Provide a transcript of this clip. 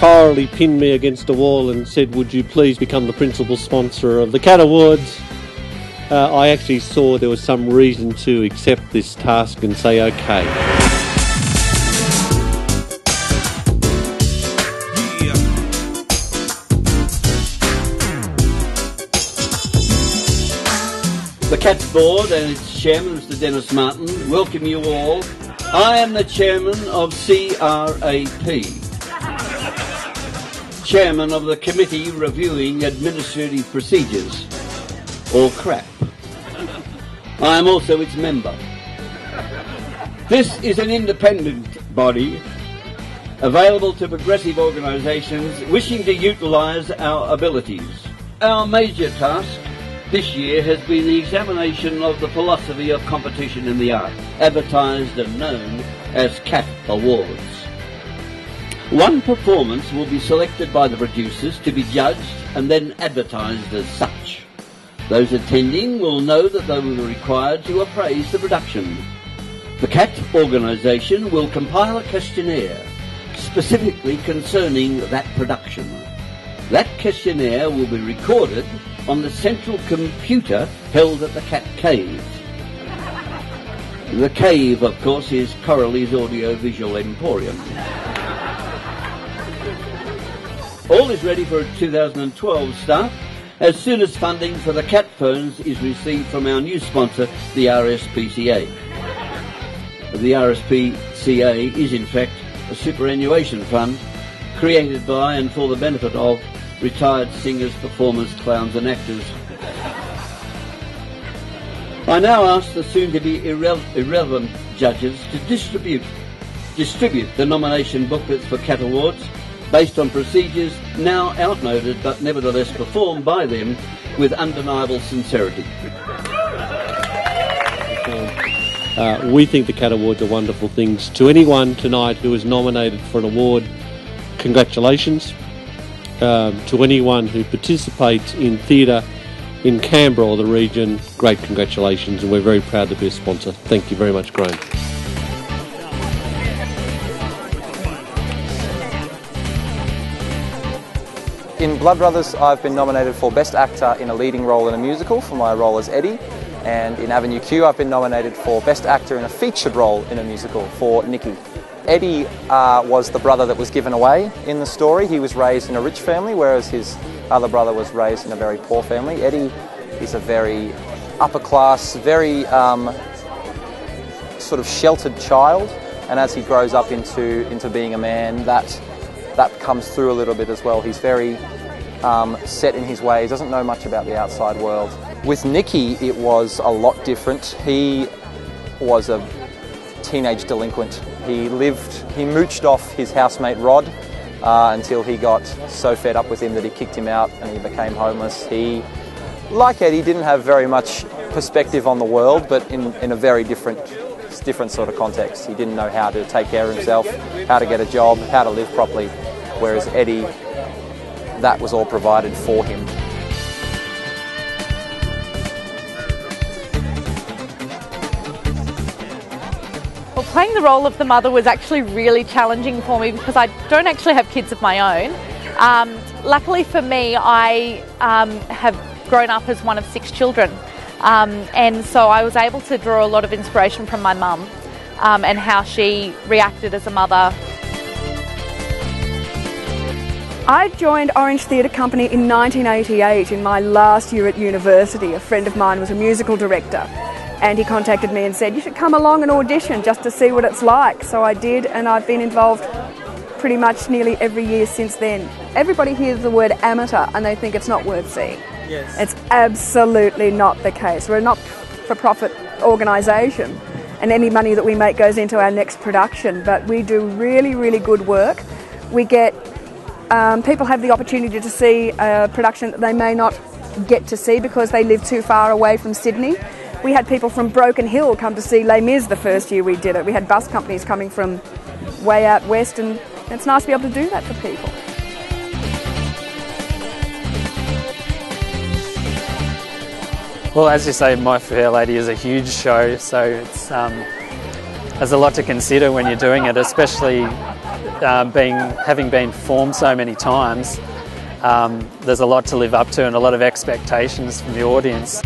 Coralie pinned me against a wall and said, would you please become the principal sponsor of the Cat Awards, I actually saw there was some reason to accept this task and say okay. The Cats Board and its chairman, Mr. Dennis Martin, welcome you all. I am the chairman of CRAP, chairman of the Committee Reviewing Administrative Procedures, or CRAP. I am also its member. This is an independent body available to progressive organisations wishing to utilise our abilities. Our major task this year has been the examination of the philosophy of competition in the arts, advertised and known as Cat Awards. One performance will be selected by the producers to be judged and then advertised as such. Those attending will know that they will be required to appraise the production. The Cat organisation will compile a questionnaire specifically concerning that production. That questionnaire will be recorded on the central computer held at the Cat Cave. The Cave, of course, is Coralie's audio-visual emporium. All is ready for a 2012 start as soon as funding for the Cat phones is received from our new sponsor, the RSPCA. The RSPCA is, in fact, a superannuation fund created by and for the benefit of retired singers, performers, clowns and actors. I now ask the soon-to-be irrelevant judges to distribute the nomination booklets for Cat Awards based on procedures now outmoded but nevertheless performed by them with undeniable sincerity. We think the Cat Awards are wonderful things. To anyone tonight who is nominated for an award, congratulations. To anyone who participates in theatre in Canberra or the region, great congratulations, and we're very proud to be a sponsor. Thank you very much, Graham. In Blood Brothers, I've been nominated for Best Actor in a Leading Role in a Musical for my role as Eddie, and in Avenue Q I've been nominated for Best Actor in a Featured Role in a Musical for Nicky. Eddie was the brother that was given away in the story. He was raised in a rich family, whereas his other brother was raised in a very poor family. Eddie is a very upper class, very sort of sheltered child, and as he grows up into being a man, that comes through a little bit as well. He's very set in his ways, doesn't know much about the outside world. With Nicky, it was a lot different. He was a teenage delinquent. He mooched off his housemate Rod until he got so fed up with him that he kicked him out and he became homeless. He, like Eddie, didn't have very much perspective on the world, but in a very different sort of context. He didn't know how to take care of himself, how to get a job, how to live properly, whereas Eddie, that was all provided for him. Well, playing the role of the mother was actually really challenging for me because I don't actually have kids of my own. Luckily for me, I have grown up as one of 6 children, and so I was able to draw a lot of inspiration from my mum and how she reacted as a mother. I joined Orange Theatre Company in 1988 in my last year at university. A friend of mine was a musical director and he contacted me and said, you should come along and audition just to see what it's like. So I did, and I've been involved pretty much nearly every year since then. Everybody hears the word amateur and they think it's not worth seeing. Yes. It's absolutely not the case. We're a not-for-profit organisation and any money that we make goes into our next production, but we do really, really good work. We get people have the opportunity to see a production that they may not get to see because they live too far away from Sydney. We had people from Broken Hill come to see Les Mis the first year we did it. We had bus companies coming from way out west, and it's nice to be able to do that for people. Well, as you say, My Fair Lady is a huge show, so it's there's a lot to consider when you're doing it, especially having been performed so many times, there's a lot to live up to and a lot of expectations from the audience.